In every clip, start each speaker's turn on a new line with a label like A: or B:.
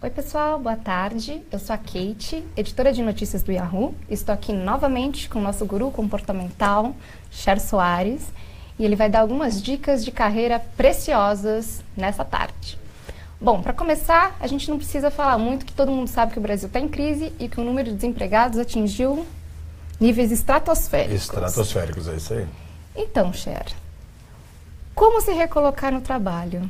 A: Oi pessoal, boa tarde. Eu sou a Kate, editora de notícias do Yahoo. Estou aqui novamente com o nosso guru comportamental, Cher Soares, e ele vai dar algumas dicas de carreira preciosas nessa tarde. Bom, para começar, a gente não precisa falar muito, que todo mundo sabe que o Brasil está em crise e que o número de desempregados atingiu níveis estratosféricos.
B: Estratosféricos, é isso aí.
A: Então, Cher, como se recolocar no trabalho?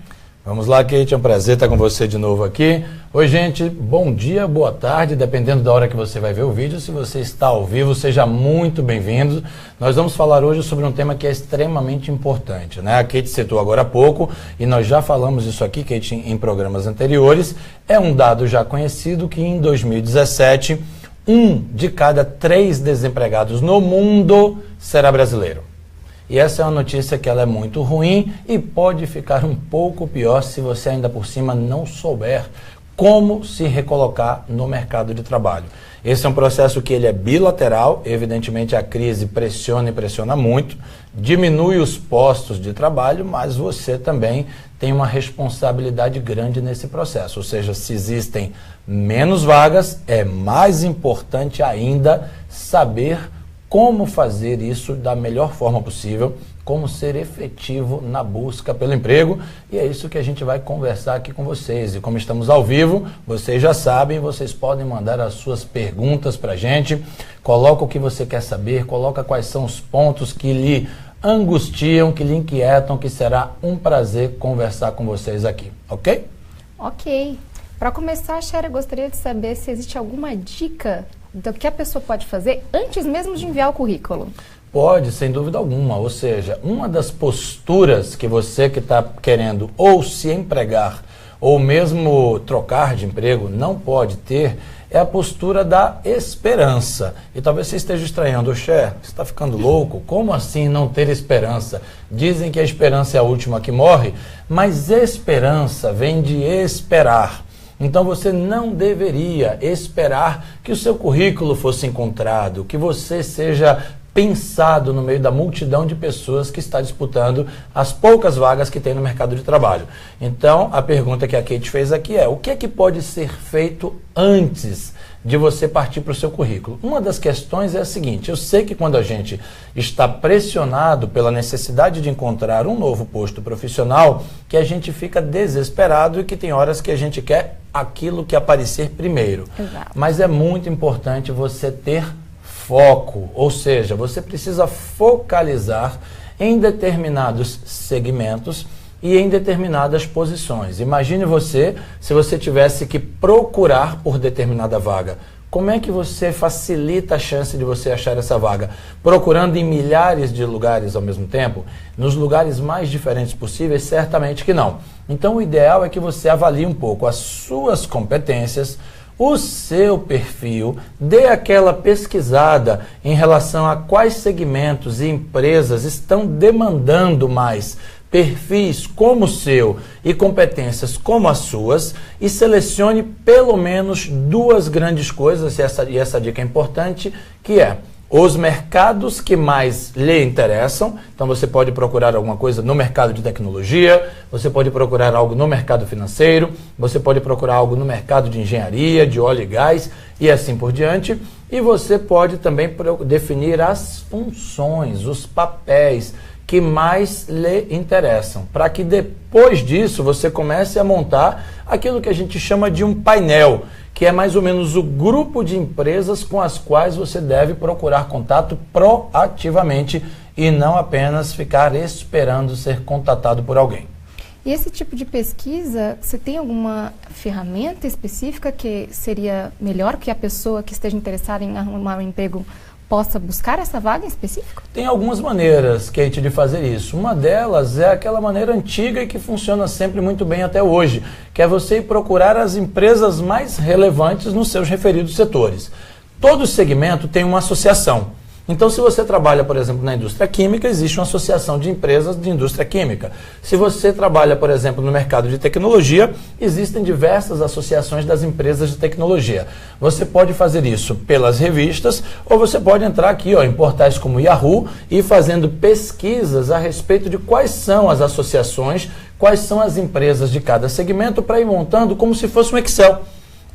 B: Vamos lá, Kate, é um prazer estar com você de novo aqui. Oi, gente, bom dia, boa tarde, dependendo da hora que você vai ver o vídeo. Se você está ao vivo, seja muito bem-vindo. Nós vamos falar hoje sobre um tema que é extremamente importante, né? A Kate citou agora há pouco, e nós já falamos isso aqui, Kate, em programas anteriores. É um dado já conhecido que em 2017, 1 de cada 3 desempregados no mundo será brasileiro. E essa é uma notícia que ela é muito ruim e pode ficar um pouco pior se você ainda por cima não souber como se recolocar no mercado de trabalho. Esse é um processo que ele é bilateral, evidentemente a crise pressiona e pressiona muito, diminui os postos de trabalho, mas você também tem uma responsabilidade grande nesse processo. Ou seja, se existem menos vagas, é mais importante ainda saber como fazer isso da melhor forma possível, como ser efetivo na busca pelo emprego, e é isso que a gente vai conversar aqui com vocês. E como estamos ao vivo, vocês já sabem, vocês podem mandar as suas perguntas para a gente, coloca o que você quer saber, coloca quais são os pontos que lhe angustiam, que lhe inquietam, que será um prazer conversar com vocês aqui, ok?
A: Ok. Para começar, Cher, eu gostaria de saber se existe alguma dica do que a pessoa pode fazer antes mesmo de enviar o currículo.
B: Pode, sem dúvida alguma. Ou seja, uma das posturas que você que está querendo ou se empregar ou mesmo trocar de emprego não pode ter é a postura da esperança. E talvez você esteja estranhando, Cher, você está ficando louco? Como assim não ter esperança? Dizem que a esperança é a última que morre, mas esperança vem de esperar. Então você não deveria esperar que o seu currículo fosse encontrado, que você seja pensado no meio da multidão de pessoas que está disputando as poucas vagas que tem no mercado de trabalho. Então a pergunta que a Kate fez aqui é: o que é que pode ser feito antes de você partir para o seu currículo? Uma das questões é a seguinte: eu sei que quando a gente está pressionado pela necessidade de encontrar um novo posto profissional, que a gente fica desesperado e que tem horas que a gente quer aquilo que aparecer primeiro.
A: Exato.
B: Mas é muito importante você ter foco, ou seja, você precisa focalizar em determinados segmentos e em determinadas posições. Imagine você, se você tivesse que procurar por determinada vaga. Como é que você facilita a chance de você achar essa vaga? Procurando em milhares de lugares ao mesmo tempo? Nos lugares mais diferentes possíveis? Certamente que não. Então o ideal é que você avalie um pouco as suas competências, o seu perfil, dê aquela pesquisada em relação a quais segmentos e empresas estão demandando mais perfis como o seu e competências como as suas, e selecione pelo menos 2 grandes coisas, e essa dica é importante, que é os mercados que mais lhe interessam. Então você pode procurar alguma coisa no mercado de tecnologia, você pode procurar algo no mercado financeiro, você pode procurar algo no mercado de engenharia, de óleo e gás e assim por diante. E você pode também definir as funções, os papéis que mais lhe interessam, para que depois disso você comece a montar aquilo que a gente chama de um painel, que é mais ou menos o grupo de empresas com as quais você deve procurar contato proativamente e não apenas ficar esperando ser contatado por alguém.
A: E esse tipo de pesquisa, você tem alguma ferramenta específica que seria melhor que a pessoa que esteja interessada em arrumar um emprego possa buscar essa vaga em específico?
B: Tem algumas maneiras, Kate, de fazer isso. Uma delas é aquela maneira antiga e que funciona sempre muito bem até hoje, que é você ir procurar as empresas mais relevantes nos seus referidos setores. Todo segmento tem uma associação. Então, se você trabalha, por exemplo, na indústria química, existe uma associação de empresas de indústria química. Se você trabalha, por exemplo, no mercado de tecnologia, existem diversas associações das empresas de tecnologia. Você pode fazer isso pelas revistas, ou você pode entrar aqui em portais como Yahoo e ir fazendo pesquisas a respeito de quais são as associações, quais são as empresas de cada segmento, para ir montando como se fosse um Excel.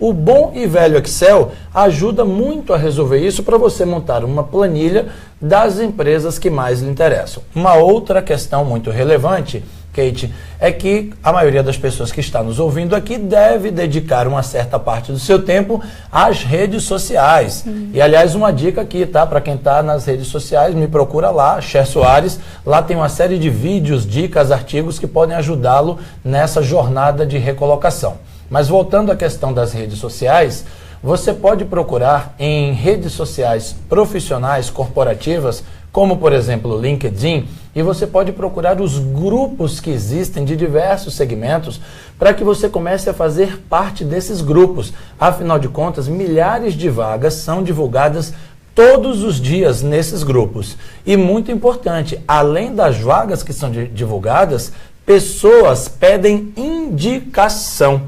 B: O bom e velho Excel ajuda muito a resolver isso para você montar uma planilha das empresas que mais lhe interessam. Uma outra questão muito relevante, Kate, é que a maioria das pessoas que está nos ouvindo aqui deve dedicar uma certa parte do seu tempo às redes sociais. E, aliás, uma dica aqui, tá? Para quem está nas redes sociais, me procura lá, Cher Soares. Lá tem uma série de vídeos, dicas, artigos que podem ajudá-lo nessa jornada de recolocação. Mas voltando à questão das redes sociais, você pode procurar em redes sociais profissionais, corporativas, como por exemplo o LinkedIn, e você pode procurar os grupos que existem de diversos segmentos para que você comece a fazer parte desses grupos. Afinal de contas, milhares de vagas são divulgadas todos os dias nesses grupos. E muito importante, além das vagas que são divulgadas, pessoas pedem indicação.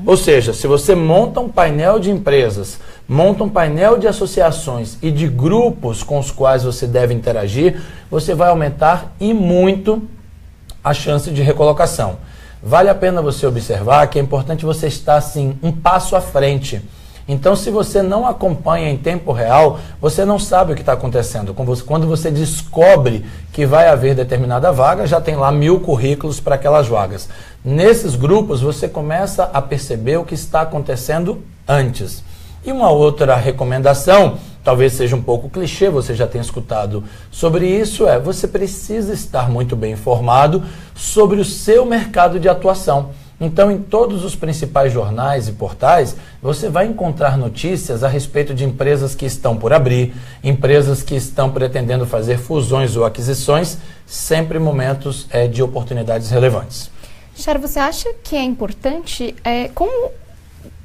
B: Ou seja, se você monta um painel de empresas, monta um painel de associações e de grupos com os quais você deve interagir, você vai aumentar e muito a chance de recolocação. Vale a pena você observar que é importante você estar assim, um passo à frente. Então, se você não acompanha em tempo real, você não sabe o que está acontecendo. Quando você descobre que vai haver determinada vaga, já tem lá 1000 currículos para aquelas vagas. Nesses grupos, você começa a perceber o que está acontecendo antes. E uma outra recomendação, talvez seja um pouco clichê, você já tem escutado sobre isso, você precisa estar muito bem informado sobre o seu mercado de atuação. Então, em todos os principais jornais e portais, você vai encontrar notícias a respeito de empresas que estão por abrir, empresas que estão pretendendo fazer fusões ou aquisições, sempre momentos de oportunidades relevantes.
A: Cher, você acha que é importante,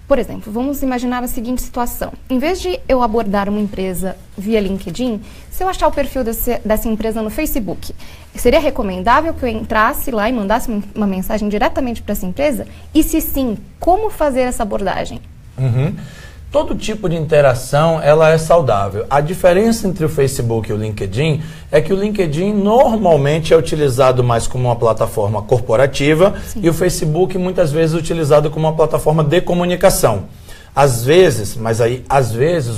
A: por exemplo, vamos imaginar a seguinte situação. Em vez de eu abordar uma empresa via LinkedIn, se eu achar o perfil dessa empresa no Facebook, seria recomendável que eu entrasse lá e mandasse uma mensagem diretamente para essa empresa? E se sim, como fazer essa abordagem?
B: Todo tipo de interação ela é saudável. A diferença entre o Facebook e o LinkedIn é que o LinkedIn normalmente é utilizado mais como uma plataforma corporativa. Sim. E o Facebook muitas vezes é utilizado como uma plataforma de comunicação. Às vezes,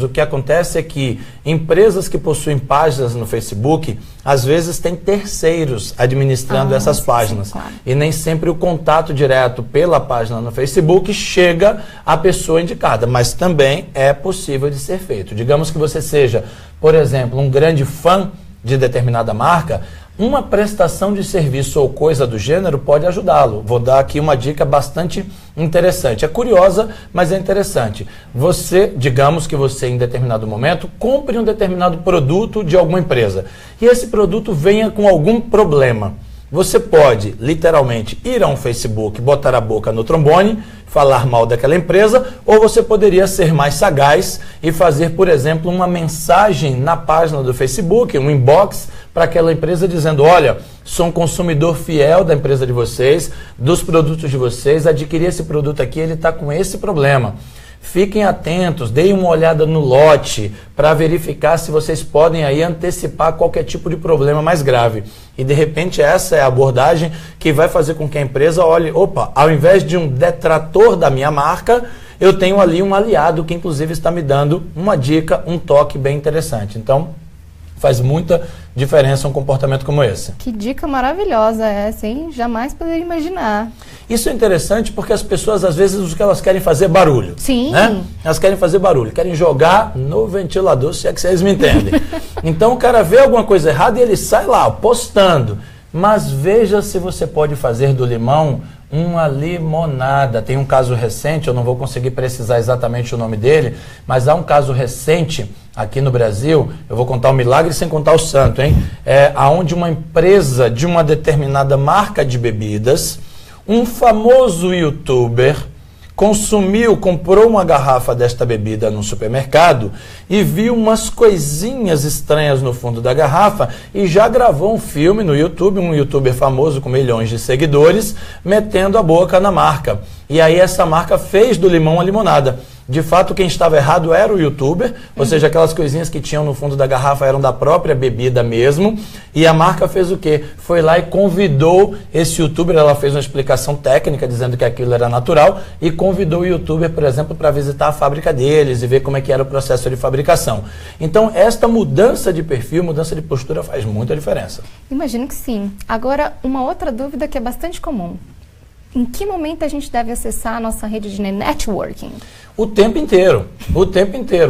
B: o que acontece é que empresas que possuem páginas no Facebook, às vezes têm terceiros administrando essas páginas. Sim, claro. E nem sempre o contato direto pela página no Facebook chega à pessoa indicada, mas também é possível de ser feito. Digamos que você seja, por exemplo, um grande fã de determinada marca, uma prestação de serviço ou coisa do gênero pode ajudá-lo. Vou dar aqui uma dica bastante interessante. É curiosa, mas é interessante. Digamos que você em determinado momento compre um determinado produto de alguma empresa e esse produto venha com algum problema. Você pode, literalmente, ir a um Facebook, botar a boca no trombone, falar mal daquela empresa, ou você poderia ser mais sagaz e fazer, por exemplo, uma mensagem na página do Facebook, um inbox para aquela empresa dizendo: olha, sou um consumidor fiel da empresa de vocês, dos produtos de vocês, adquiri esse produto aqui, ele está com esse problema. Fiquem atentos, deem uma olhada no lote para verificar se vocês podem aí antecipar qualquer tipo de problema mais grave. E de repente essa é a abordagem que vai fazer com que a empresa olhe, opa, ao invés de um detrator da minha marca, eu tenho ali um aliado que inclusive está me dando uma dica, um toque bem interessante. Então, faz muita diferença um comportamento como esse. Que
A: dica maravilhosa essa, hein? Jamais poderia imaginar.
B: Isso é interessante porque as pessoas, às vezes, o que elas querem fazer é barulho.
A: Sim.
B: Né? Elas querem fazer barulho, querem jogar no ventilador, se é que vocês me entendem. Então o cara vê alguma coisa errada e ele sai lá, postando. Mas veja se você pode fazer do limão uma limonada. Tem um caso recente, eu não vou conseguir precisar exatamente o nome dele, mas há um caso recente aqui no Brasil, eu vou contar o milagre sem contar o santo, hein? Onde uma empresa de uma determinada marca de bebidas, um famoso youtuber comprou uma garrafa desta bebida no supermercado e viu umas coisinhas estranhas no fundo da garrafa e já gravou um filme no YouTube, um youtuber famoso com milhões de seguidores, metendo a boca na marca. E aí essa marca fez do limão a limonada. De fato, quem estava errado era o youtuber, ou seja, aquelas coisinhas que tinham no fundo da garrafa eram da própria bebida mesmo. E a marca fez o quê? Foi lá e convidou esse youtuber, ela fez uma explicação técnica dizendo que aquilo era natural e convidou o youtuber, por exemplo, para visitar a fábrica deles e ver como é que era o processo de fabricação. Então, esta mudança de perfil, mudança de postura faz muita diferença.
A: Imagino que sim. Agora, uma outra dúvida que é bastante comum. Em que momento a gente deve acessar a nossa rede de networking?
B: O tempo inteiro,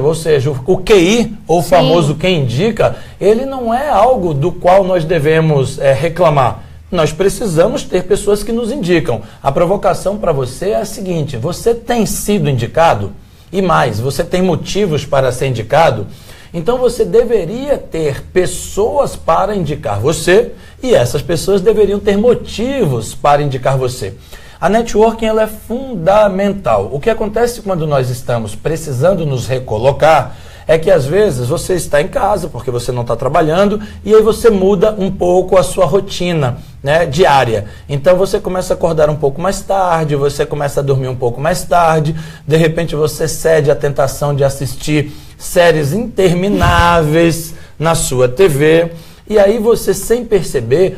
B: ou seja, o QI, ou o famoso quem indica, ele não é algo do qual nós devemos reclamar. Nós precisamos ter pessoas que nos indicam. A provocação para você é a seguinte: você tem sido indicado? E mais, você tem motivos para ser indicado? Então você deveria ter pessoas para indicar você e essas pessoas deveriam ter motivos para indicar você. A networking ela é fundamental. O que acontece quando nós estamos precisando nos recolocar é que às vezes você está em casa porque você não está trabalhando e aí você muda um pouco a sua rotina, né, diária. Então você começa a acordar um pouco mais tarde, você começa a dormir um pouco mais tarde, de repente você cede à tentação de assistir séries intermináveis na sua TV e aí você, sem perceber,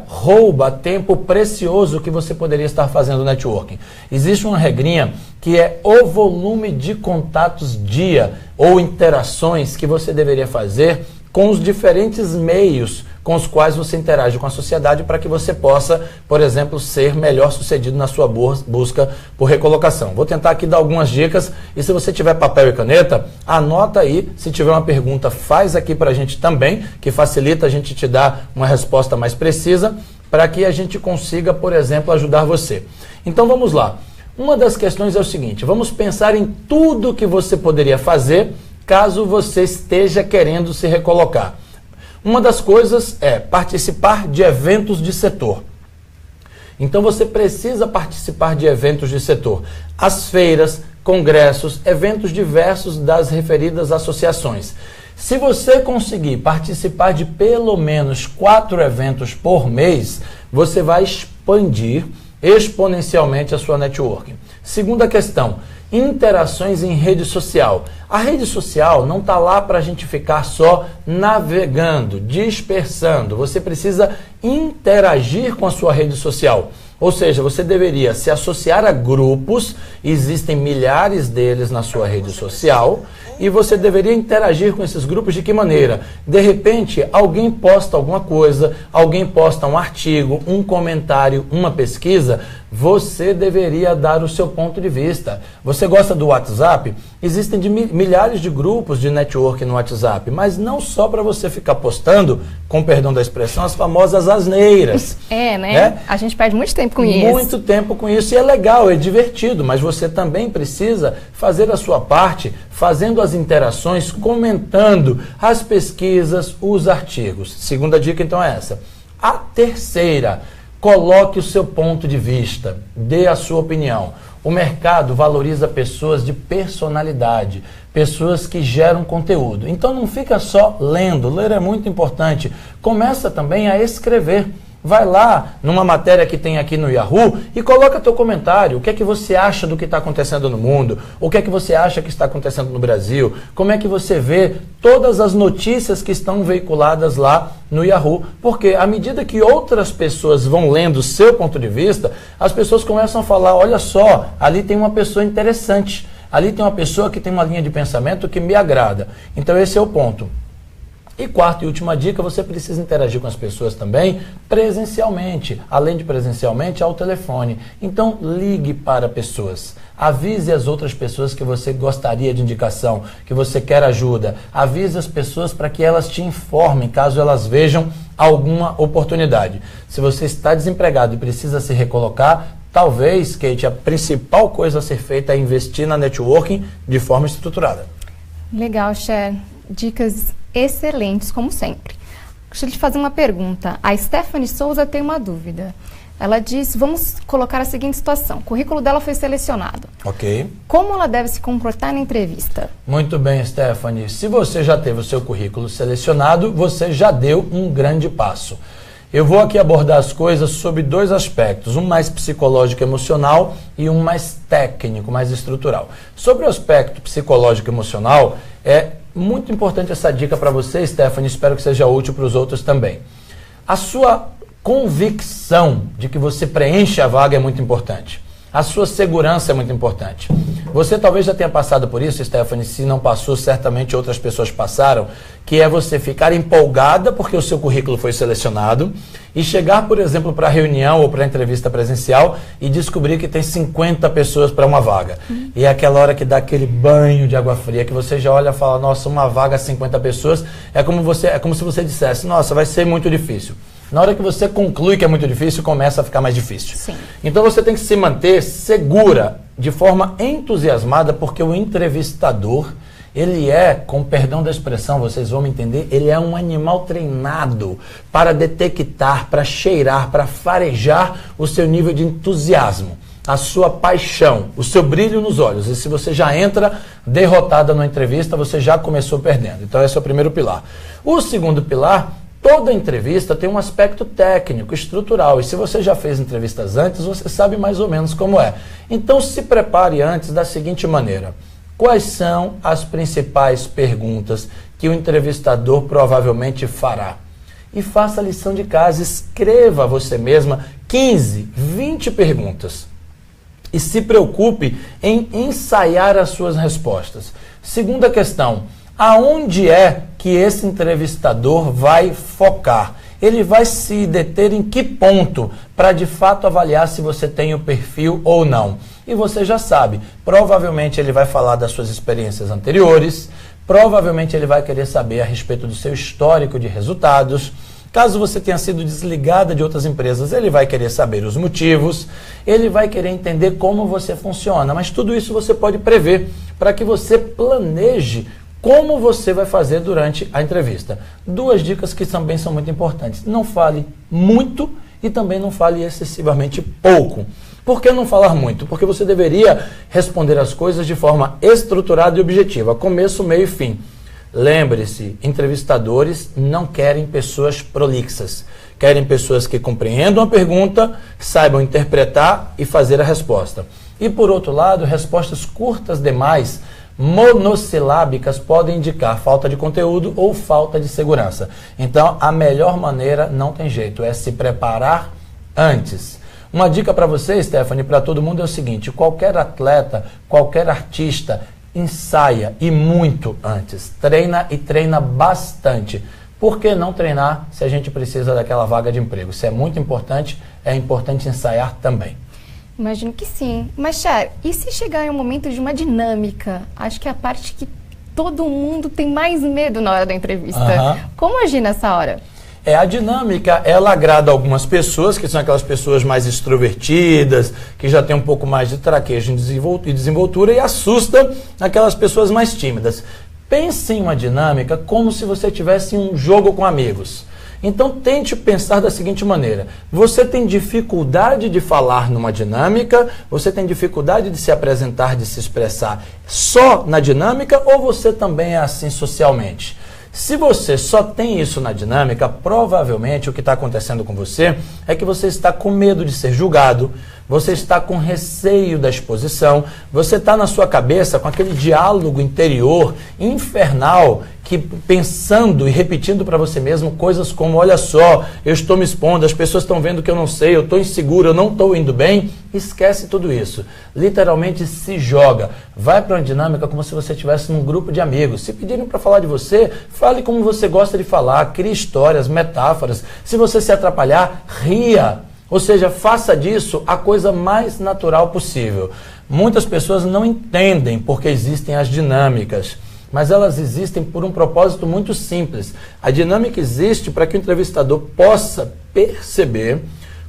B: rouba tempo precioso que você poderia estar fazendo networking. Existe uma regrinha que é o volume de contatos dia ou interações que você deveria fazer com os diferentes meios com os quais você interage com a sociedade para que você possa, por exemplo, ser melhor sucedido na sua busca por recolocação. Vou tentar aqui dar algumas dicas e se você tiver papel e caneta, anota aí. Se tiver uma pergunta, faz aqui para a gente também, que facilita a gente te dar uma resposta mais precisa para que a gente consiga, por exemplo, ajudar você. Então vamos lá. Uma das questões é o seguinte: vamos pensar em tudo que você poderia fazer caso você esteja querendo se recolocar. Uma das coisas é participar de eventos de setor. Então você precisa participar de eventos de setor. As feiras, congressos, eventos diversos das referidas associações. Se você conseguir participar de pelo menos 4 eventos por mês, você vai expandir exponencialmente a sua networking. Segunda questão: interações em rede social. A rede social não está lá para a gente ficar só navegando, dispersando. Você precisa interagir com a sua rede social. Ou seja, você deveria se associar a grupos, existem milhares deles na sua rede social, e você deveria interagir com esses grupos de que maneira? De repente, alguém posta alguma coisa, alguém posta um artigo, um comentário, uma pesquisa, você deveria dar o seu ponto de vista. Você gosta do WhatsApp? Existem milhares de grupos de network no WhatsApp, mas não só para você ficar postando, com perdão da expressão, as famosas asneiras.
A: Né? A gente perde muito tempo com isso.
B: Muito tempo com isso, e é legal, é divertido, mas você também precisa fazer a sua parte, fazendo as interações, comentando as pesquisas, os artigos. Segunda dica, então, é essa. A terceira: coloque o seu ponto de vista, dê a sua opinião. O mercado valoriza pessoas de personalidade, pessoas que geram conteúdo. Então não fica só lendo, ler é muito importante. Começa também a escrever. Vai lá numa matéria que tem aqui no Yahoo e coloca teu comentário. O que é que você acha do que está acontecendo no mundo? O que é que você acha que está acontecendo no Brasil? Como é que você vê todas as notícias que estão veiculadas lá no Yahoo? Porque à medida que outras pessoas vão lendo o seu ponto de vista, as pessoas começam a falar: olha só, ali tem uma pessoa interessante, ali tem uma pessoa que tem uma linha de pensamento que me agrada. Então esse é o ponto. E quarta e última dica: você precisa interagir com as pessoas também presencialmente. Além de presencialmente, ao telefone. Então, ligue para pessoas. Avise as outras pessoas que você gostaria de indicação, que você quer ajuda. Avise as pessoas para que elas te informem, caso elas vejam alguma oportunidade. Se você está desempregado e precisa se recolocar, talvez, Kate, a principal coisa a ser feita é investir na networking de forma estruturada.
A: Legal, Cher. Dicas excelentes, como sempre. Deixa eu te fazer uma pergunta. A Stephanie Souza tem uma dúvida. Ela diz: vamos colocar a seguinte situação. O currículo dela foi selecionado.
B: Ok.
A: Como ela deve se comportar na entrevista?
B: Muito bem, Stephanie. Se você já teve o seu currículo selecionado, você já deu um grande passo. Eu vou aqui abordar as coisas sob dois aspectos, um mais psicológico e emocional e um mais técnico, mais estrutural. Sobre o aspecto psicológico e emocional, é muito importante essa dica para você, Stephanie, espero que seja útil para os outros também. A sua convicção de que você preenche a vaga é muito importante. A sua segurança é muito importante. Você talvez já tenha passado por isso, Stephanie, se não passou, certamente outras pessoas passaram, que é você ficar empolgada porque o seu currículo foi selecionado e chegar, por exemplo, para a reunião ou para a entrevista presencial e descobrir que tem 50 pessoas para uma vaga. E é aquela hora que dá aquele banho de água fria, que você já olha e fala, nossa, uma vaga, 50 pessoas, é como se você dissesse, nossa, vai ser muito difícil. Na hora que você conclui que é muito difícil, começa a ficar mais difícil.
A: Sim.
B: Então você tem que se manter segura, de forma entusiasmada, porque o entrevistador, ele é, com perdão da expressão, vocês vão me entender, ele é um animal treinado para detectar, para cheirar, para farejar o seu nível de entusiasmo, a sua paixão, o seu brilho nos olhos. E se você já entra derrotada na entrevista, você já começou perdendo. Então esse é o primeiro pilar. O segundo pilar, toda entrevista tem um aspecto técnico, estrutural, e se você já fez entrevistas antes, você sabe mais ou menos como é. Então se prepare antes da seguinte maneira. Quais são as principais perguntas que o entrevistador provavelmente fará? E faça a lição de casa, escreva você mesma 15, 20 perguntas. E se preocupe em ensaiar as suas respostas. Segunda questão. Aonde é que esse entrevistador vai focar? Ele vai se deter em que ponto para de fato avaliar se você tem o perfil ou não? E você já sabe, provavelmente ele vai falar das suas experiências anteriores, provavelmente ele vai querer saber a respeito do seu histórico de resultados. Caso você tenha sido desligada de outras empresas, ele vai querer saber os motivos, ele vai querer entender como você funciona, mas tudo isso você pode prever para que você planeje como você vai fazer durante a entrevista. Duas dicas que também são muito importantes. Não fale muito e também não fale excessivamente pouco. Por que não falar muito? Porque você deveria responder as coisas de forma estruturada e objetiva, começo, meio e fim. Lembre-se, entrevistadores não querem pessoas prolixas. Querem pessoas que compreendam a pergunta, saibam interpretar e fazer a resposta. E por outro lado, respostas curtas demais, monossilábicas, podem indicar falta de conteúdo ou falta de segurança. Então, a melhor maneira, não tem jeito, é se preparar antes. Uma dica para você, Stephanie, para todo mundo é o seguinte, qualquer atleta, qualquer artista, ensaia e muito antes. Treina e treina bastante. Por que não treinar se a gente precisa daquela vaga de emprego? Isso é muito importante, é importante ensaiar também.
A: Imagino que sim. Mas, Cher, e se chegar em um momento de uma dinâmica? Acho que é a parte que todo mundo tem mais medo na hora da entrevista. Como agir nessa hora?
B: A dinâmica, ela agrada algumas pessoas, que são aquelas pessoas mais extrovertidas, que já têm um pouco mais de traquejo e desenvoltura, e assusta aquelas pessoas mais tímidas. Pense em uma dinâmica como se você tivesse um jogo com amigos. Então tente pensar da seguinte maneira, você tem dificuldade de falar numa dinâmica, você tem dificuldade de se apresentar, de se expressar só na dinâmica ou você também é assim socialmente? Se você só tem isso na dinâmica, provavelmente o que está acontecendo com você é que você está com medo de ser julgado, você está com receio da exposição, você está na sua cabeça com aquele diálogo interior infernal, que pensando e repetindo para você mesmo coisas como, olha só, eu estou me expondo, as pessoas estão vendo que eu não sei, eu estou inseguro, eu não estou indo bem. Esquece tudo isso. Literalmente se joga. Vai para uma dinâmica como se você estivesse num grupo de amigos. Se pedirem para falar de você, fale como você gosta de falar, crie histórias, metáforas. Se você se atrapalhar, ria. Ou seja, faça disso a coisa mais natural possível. Muitas pessoas não entendem porque existem as dinâmicas, mas elas existem por um propósito muito simples. A dinâmica existe para que o entrevistador possa perceber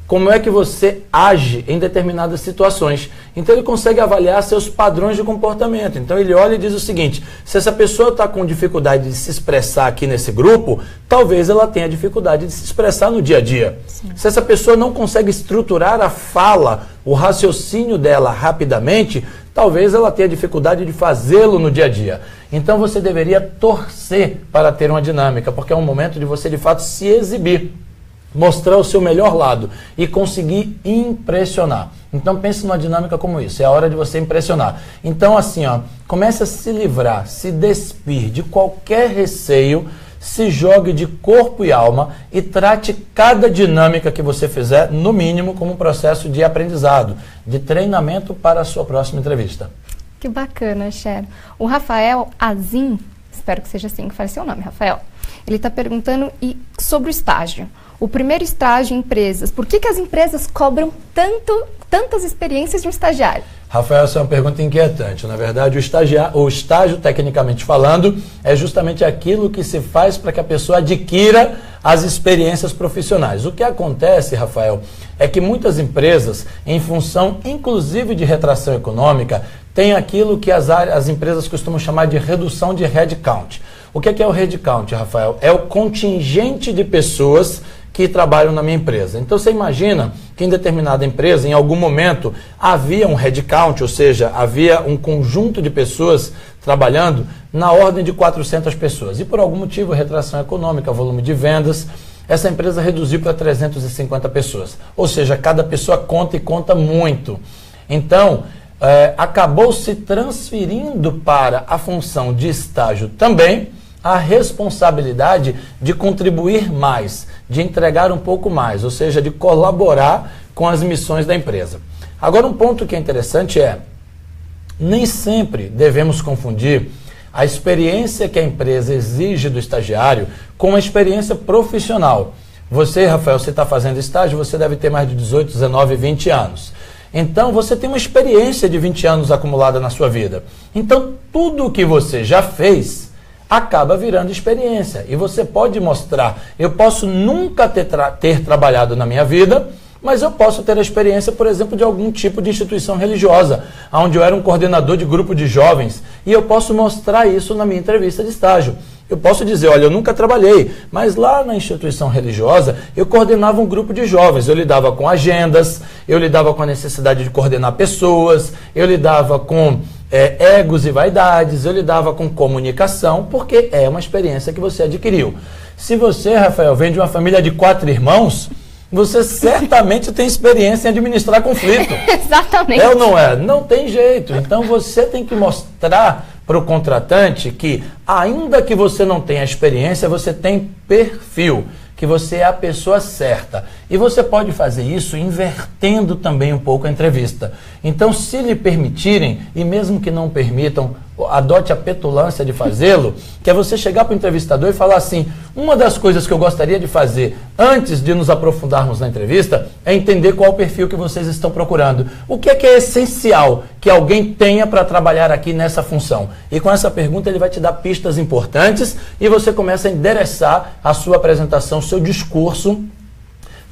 B: como é que você age em determinadas situações. Então ele consegue avaliar seus padrões de comportamento. Então ele olha e diz o seguinte, se essa pessoa está com dificuldade de se expressar aqui nesse grupo, talvez ela tenha dificuldade de se expressar no dia a dia. Sim. Se essa pessoa não consegue estruturar a fala, o raciocínio dela rapidamente, talvez ela tenha dificuldade de fazê-lo no dia a dia. Então você deveria torcer para ter uma dinâmica, porque é um momento de você de fato se exibir. mostrar o seu melhor lado e conseguir impressionar. Então pense numa dinâmica como isso, é a hora de você impressionar. Então assim, ó, comece a se livrar, se despir de qualquer receio, se jogue de corpo e alma e trate cada dinâmica que você fizer, no mínimo, como um processo de aprendizado, de treinamento para a sua próxima entrevista.
A: Que bacana, Cher. O Rafael Azim, espero que seja assim que fale seu nome, Rafael. Ele está perguntando sobre o estágio. O primeiro estágio em empresas. Por que as empresas cobram tantas experiências de um estagiário?
B: Rafael, essa é uma pergunta inquietante. Na verdade, o estágio, tecnicamente falando, é justamente aquilo que se faz para que a pessoa adquira as experiências profissionais. O que acontece, Rafael, é que muitas empresas, em função inclusive de retração econômica, têm aquilo que as empresas costumam chamar de redução de headcount. O que é o headcount, Rafael? É o contingente de pessoas que trabalham na minha empresa. Então você imagina que em determinada empresa, em algum momento, havia um headcount, ou seja, havia um conjunto de pessoas trabalhando na ordem de 400 pessoas. E por algum motivo, retração econômica, volume de vendas, essa empresa reduziu para 350 pessoas. Ou seja, cada pessoa conta e conta muito. Então, acabou se transferindo para a função de estágio também a responsabilidade de contribuir mais, de entregar um pouco mais, ou seja, de colaborar com as missões da empresa. Agora, um ponto que é interessante nem sempre devemos confundir a experiência que a empresa exige do estagiário com a experiência profissional. Você, Rafael, você está fazendo estágio, você deve ter mais de 18, 19, 20 anos. Então, você tem uma experiência de 20 anos acumulada na sua vida. Então, tudo o que você já fez acaba virando experiência. E você pode mostrar, eu posso nunca ter trabalhado na minha vida, mas eu posso ter a experiência, por exemplo, de algum tipo de instituição religiosa, onde eu era um coordenador de grupo de jovens, e eu posso mostrar isso na minha entrevista de estágio. Eu posso dizer, olha, eu nunca trabalhei, mas lá na instituição religiosa eu coordenava um grupo de jovens, eu lidava com agendas, eu lidava com a necessidade de coordenar pessoas, eu lidava com egos e vaidades, eu lidava com comunicação, porque é uma experiência que você adquiriu. Se você, Rafael, vem de uma família de 4 irmãos, você certamente tem experiência em administrar conflito.
A: Exatamente.
B: É ou não é? Não tem jeito. Então você tem que mostrar para o contratante que, ainda que você não tenha experiência, você tem perfil, que você é a pessoa certa. E você pode fazer isso invertendo também um pouco a entrevista. Então, se lhe permitirem, e mesmo que não permitam, adote a petulância de fazê-lo, que é você chegar para o entrevistador e falar assim, uma das coisas que eu gostaria de fazer antes de nos aprofundarmos na entrevista é entender qual o perfil que vocês estão procurando. O que é essencial que alguém tenha para trabalhar aqui nessa função? E com essa pergunta ele vai te dar pistas importantes e você começa a endereçar a sua apresentação, o seu discurso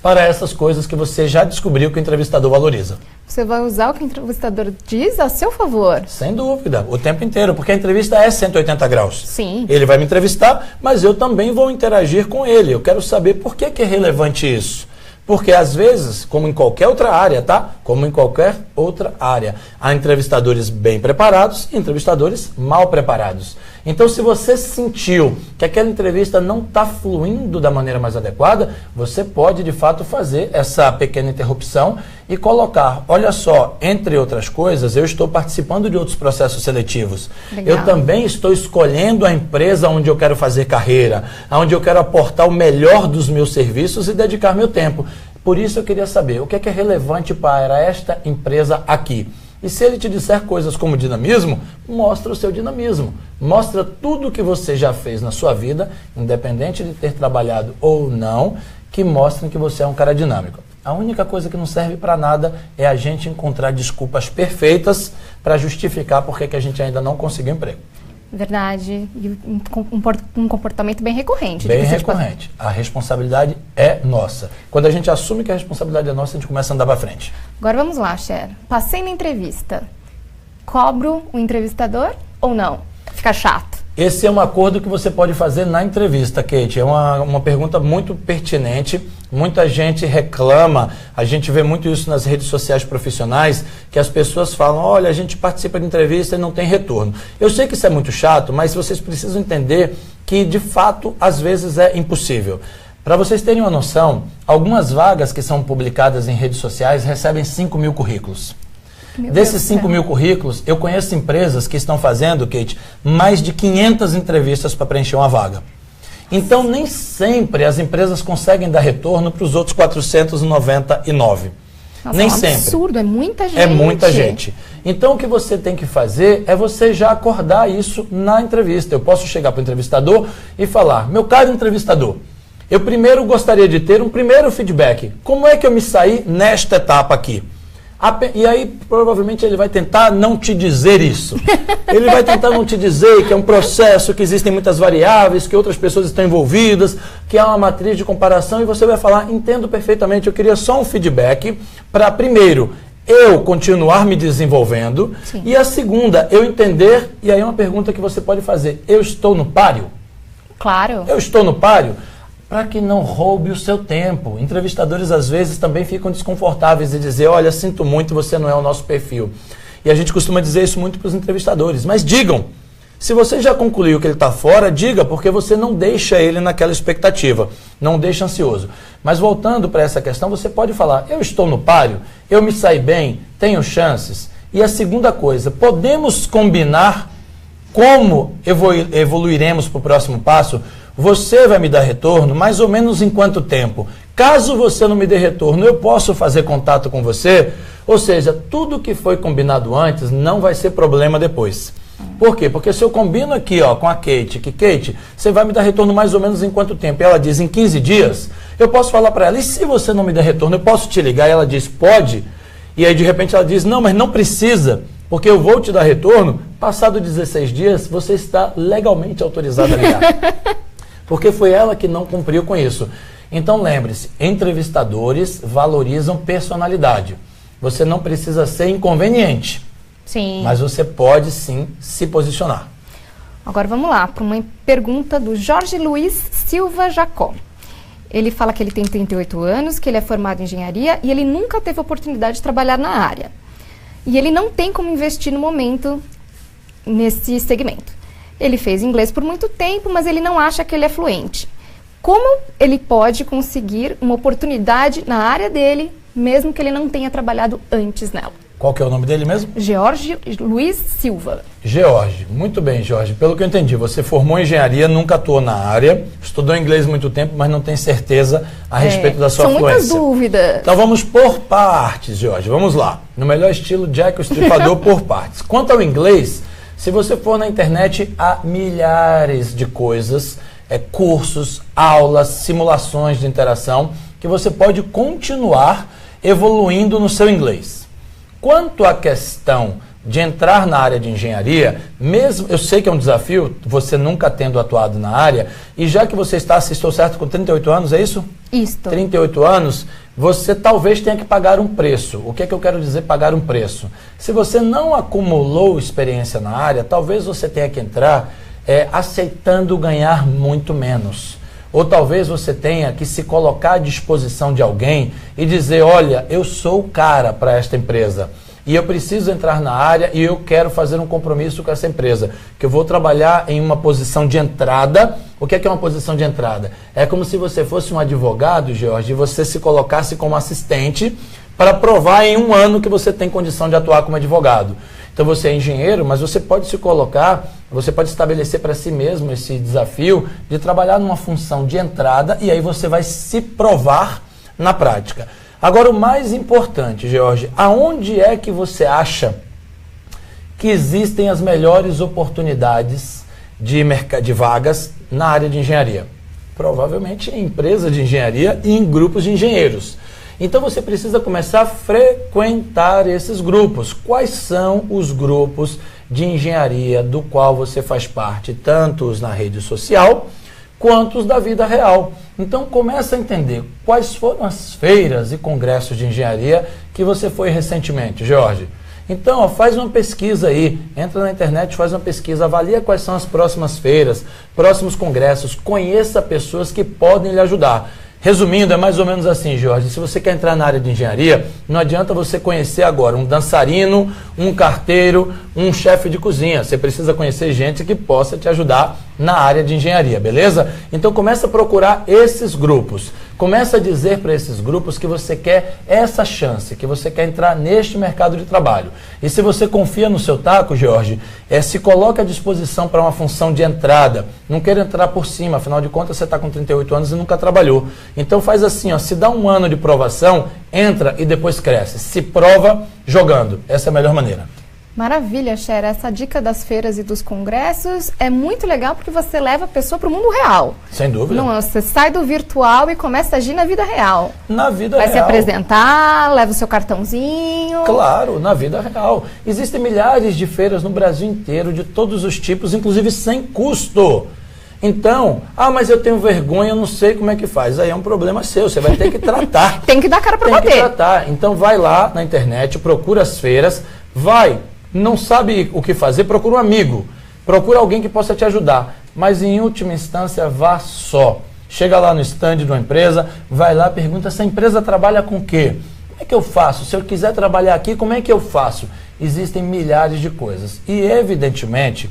B: para essas coisas que você já descobriu que o entrevistador valoriza.
A: Você vai usar o que o entrevistador diz a seu favor?
B: Sem dúvida, o tempo inteiro, porque a entrevista é 180 graus.
A: Sim.
B: Ele vai me entrevistar, mas eu também vou interagir com ele. Eu quero saber por que é relevante isso. Porque às vezes, como em qualquer outra área, tá? Como em qualquer outra área, há entrevistadores bem preparados e entrevistadores mal preparados. Então, se você sentiu que aquela entrevista não está fluindo da maneira mais adequada, você pode, de fato, fazer essa pequena interrupção e colocar, olha só, entre outras coisas, eu estou participando de outros processos seletivos.
A: Legal.
B: Eu também estou escolhendo a empresa onde eu quero fazer carreira, onde eu quero aportar o melhor dos meus serviços e dedicar meu tempo. Por isso eu queria saber o que é relevante para esta empresa aqui. E se ele te disser coisas como dinamismo, mostra o seu dinamismo. Mostra tudo o que você já fez na sua vida, independente de ter trabalhado ou não, que mostrem que você é um cara dinâmico. A única coisa que não serve para nada é a gente encontrar desculpas perfeitas para justificar porque que a gente ainda não conseguiu emprego.
A: Verdade. E um comportamento bem recorrente.
B: Bem recorrente. A responsabilidade é nossa. Quando a gente assume que a responsabilidade é nossa, a gente começa a andar para frente.
A: Agora vamos lá, Cher. Passei na entrevista. Cobro o entrevistador ou não? Fica chato.
B: Esse é um acordo que você pode fazer na entrevista, Kate. É uma pergunta muito pertinente. Muita gente reclama, a gente vê muito isso nas redes sociais profissionais, que as pessoas falam, olha, a gente participa de entrevista e não tem retorno. Eu sei que isso é muito chato, mas vocês precisam entender que, de fato, às vezes é impossível. Para vocês terem uma noção, algumas vagas que são publicadas em redes sociais recebem 5 mil currículos. Desses 5 mil currículos, eu conheço empresas que estão fazendo, Kate, mais de 500 entrevistas para preencher uma vaga. Então, nem sempre as empresas conseguem dar retorno para os outros 499.
A: Nossa,
B: nem
A: é um
B: sempre.
A: Absurdo, é muita gente.
B: É muita gente. Então, o que você tem que fazer é você já acordar isso na entrevista. Eu posso chegar para o entrevistador e falar, meu caro entrevistador, eu primeiro gostaria de ter um primeiro feedback. Como é que eu me saí nesta etapa aqui? E aí, provavelmente, ele vai tentar não te dizer isso. Ele vai tentar não te dizer que é um processo, que existem muitas variáveis, que outras pessoas estão envolvidas, que há uma matriz de comparação, e você vai falar, entendo perfeitamente, eu queria só um feedback para, primeiro, eu continuar me desenvolvendo, Sim. E a segunda, eu entender, e aí é uma pergunta que você pode fazer, eu estou no páreo?
A: Claro.
B: Eu estou no páreo? Para que não roube o seu tempo. Entrevistadores, às vezes, também ficam desconfortáveis de dizer, olha, sinto muito, você não é o nosso perfil. E a gente costuma dizer isso muito para os entrevistadores. Mas digam, se você já concluiu que ele está fora, diga, porque você não deixa ele naquela expectativa, não deixa ansioso. Mas voltando para essa questão, você pode falar, eu estou no páreo, eu me saí bem, tenho chances. E a segunda coisa, podemos combinar como evoluiremos para o próximo passo? Você vai me dar retorno mais ou menos em quanto tempo? Caso você não me dê retorno, eu posso fazer contato com você? Ou seja, tudo que foi combinado antes não vai ser problema depois. Por quê? Porque se eu combino aqui com a Kate, que Kate, você vai me dar retorno mais ou menos em quanto tempo? E ela diz em 15 dias, eu posso falar para ela, e se você não me der retorno, eu posso te ligar? E ela diz, pode. E aí de repente ela diz, não, mas não precisa, porque eu vou te dar retorno. Passado 16 dias, você está legalmente autorizado a ligar. Porque foi ela que não cumpriu com isso. Então lembre-se, entrevistadores valorizam personalidade. Você não precisa ser inconveniente.
A: Sim.
B: Mas você pode sim se posicionar.
A: Agora vamos lá, para uma pergunta do Jorge Luiz Silva Jacó. Ele fala que ele tem 38 anos, que ele é formado em engenharia e ele nunca teve oportunidade de trabalhar na área. E ele não tem como investir no momento nesse segmento. Ele fez inglês por muito tempo, mas ele não acha que ele é fluente. Como ele pode conseguir uma oportunidade na área dele, mesmo que ele não tenha trabalhado antes nela?
B: Qual que é o nome dele mesmo?
A: Jorge Luiz Silva.
B: Jorge, muito bem, Jorge. Pelo que eu entendi, você formou em engenharia, nunca atuou na área, estudou inglês muito tempo, mas não tem certeza a respeito da sua fluência.
A: São muitas dúvidas.
B: Então vamos por partes, Jorge. Vamos lá. No melhor estilo, Jack o Estripador por partes. Quanto ao inglês, se você for na internet, há milhares de coisas, cursos, aulas, simulações de interação, que você pode continuar evoluindo no seu inglês. Quanto à questão de entrar na área de engenharia, mesmo eu sei que é um desafio, você nunca tendo atuado na área, e já que você está, se estou certo, com 38 anos, é isso?
A: Isso.
B: 38 anos, você talvez tenha que pagar um preço. O que é que eu quero dizer pagar um preço? Se você não acumulou experiência na área, talvez você tenha que entrar aceitando ganhar muito menos. Ou talvez você tenha que se colocar à disposição de alguém e dizer, olha, eu sou o cara para esta empresa e eu preciso entrar na área e eu quero fazer um compromisso com essa empresa, que eu vou trabalhar em uma posição de entrada. O que é uma posição de entrada? É como se você fosse um advogado, Jorge, e você se colocasse como assistente para provar em um ano que você tem condição de atuar como advogado. Então você é engenheiro, mas você pode se colocar, você pode estabelecer para si mesmo esse desafio de trabalhar numa função de entrada e aí você vai se provar na prática. Agora o mais importante, Jorge, aonde é que você acha que existem as melhores oportunidades de vagas na área de engenharia? Provavelmente em empresas de engenharia e em grupos de engenheiros. Então você precisa começar a frequentar esses grupos. Quais são os grupos de engenharia do qual você faz parte, tanto os na rede social, quanto os da vida real? Então começa a entender quais foram as feiras e congressos de engenharia que você foi recentemente, Jorge. Então faz uma pesquisa aí, entra na internet, faz uma pesquisa, avalia quais são as próximas feiras, próximos congressos, conheça pessoas que podem lhe ajudar. Resumindo, é mais ou menos assim, Jorge, se você quer entrar na área de engenharia, não adianta você conhecer agora um dançarino, um carteiro, um chefe de cozinha. Você precisa conhecer gente que possa te ajudar na área de engenharia, beleza? Então começa a procurar esses grupos. Começa a dizer para esses grupos que você quer essa chance, que você quer entrar neste mercado de trabalho. E se você confia no seu taco, Jorge, se coloca à disposição para uma função de entrada. Não queira entrar por cima, afinal de contas você está com 38 anos e nunca trabalhou. Então faz assim, ó, se dá um ano de provação, entra e depois cresce. Se prova jogando. Essa é a melhor maneira.
A: Maravilha, Cher. Essa dica das feiras e dos congressos é muito legal porque você leva a pessoa para o mundo real.
B: Sem dúvida.
A: Não, você sai do virtual e começa a agir na vida real.
B: Na vida
A: real. Vai se apresentar, leva o seu cartãozinho.
B: Claro, na vida real. Existem milhares de feiras no Brasil inteiro, de todos os tipos, inclusive sem custo. Então, mas eu tenho vergonha, eu não sei como é que faz. Aí é um problema seu, você vai ter que tratar.
A: Tem que dar cara para bater.
B: Tem que tratar. Então vai lá na internet, procura as feiras, vai. Não sabe o que fazer, procura um amigo, procura alguém que possa te ajudar, mas em última instância vá só. Chega lá no stand de uma empresa, vai lá, pergunta se a empresa trabalha com o quê? Como é que eu faço? Se eu quiser trabalhar aqui, como é que eu faço? Existem milhares de coisas e evidentemente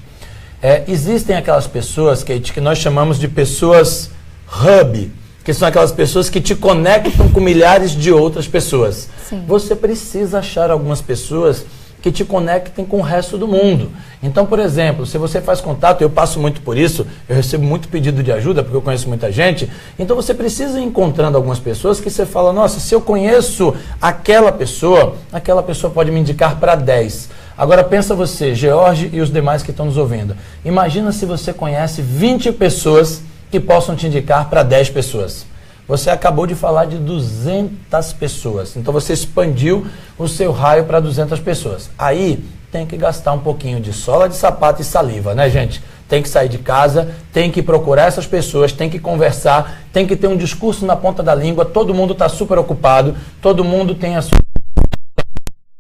B: existem aquelas pessoas que nós chamamos de pessoas hub, que são aquelas pessoas que te conectam com milhares de outras pessoas.
A: Sim.
B: Você precisa achar algumas pessoas que te conectem com o resto do mundo. Então, por exemplo, se você faz contato, eu passo muito por isso, eu recebo muito pedido de ajuda, porque eu conheço muita gente, então você precisa ir encontrando algumas pessoas que você fala, nossa, se eu conheço aquela pessoa pode me indicar para 10. Agora pensa você, George e os demais que estão nos ouvindo, imagina se você conhece 20 pessoas que possam te indicar para 10 pessoas. Você acabou de falar de 200 pessoas. Então você expandiu o seu raio para 200 pessoas. Aí tem que gastar um pouquinho de sola de sapato e saliva, né, gente? Tem que sair de casa, tem que procurar essas pessoas, tem que conversar, tem que ter um discurso na ponta da língua. Todo mundo está super ocupado, todo mundo tem a sua...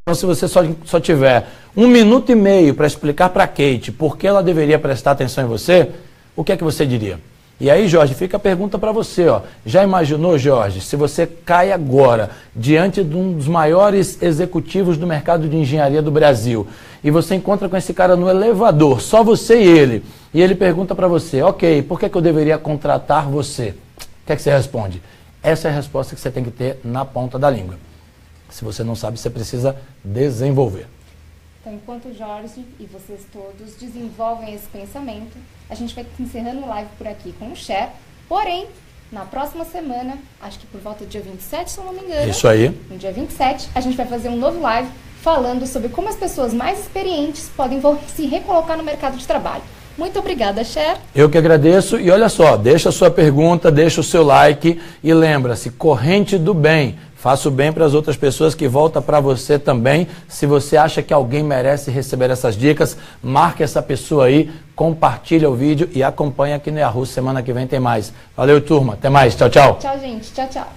B: Então, se você só tiver 1 minuto e meio para explicar para a Kate por que ela deveria prestar atenção em você, o que é que você diria? E aí, Jorge, fica a pergunta para você, ó. Já imaginou, Jorge, se você cai agora diante de um dos maiores executivos do mercado de engenharia do Brasil e você encontra com esse cara no elevador, só você e ele pergunta para você, ok, por que eu deveria contratar você? O que é que você responde? Essa é a resposta que você tem que ter na ponta da língua. Se você não sabe, você precisa desenvolver.
A: Então, enquanto o Jorge e vocês todos desenvolvem esse pensamento, a gente vai encerrando o live por aqui com o Cher. Porém, na próxima semana, acho que por volta do dia 27, se eu não me engano.
B: Isso aí.
A: No dia 27, a gente vai fazer um novo live falando sobre como as pessoas mais experientes podem se recolocar no mercado de trabalho. Muito obrigada, Cher.
B: Eu que agradeço. E olha só, deixa a sua pergunta, deixa o seu like e lembra-se, corrente do bem. Faça o bem para as outras pessoas que volta para você também. Se você acha que alguém merece receber essas dicas, marque essa pessoa aí, compartilha o vídeo e acompanha aqui no Yahoo. Semana que vem tem mais. Valeu, turma. Até mais. Tchau, tchau.
A: Tchau, gente. Tchau, tchau.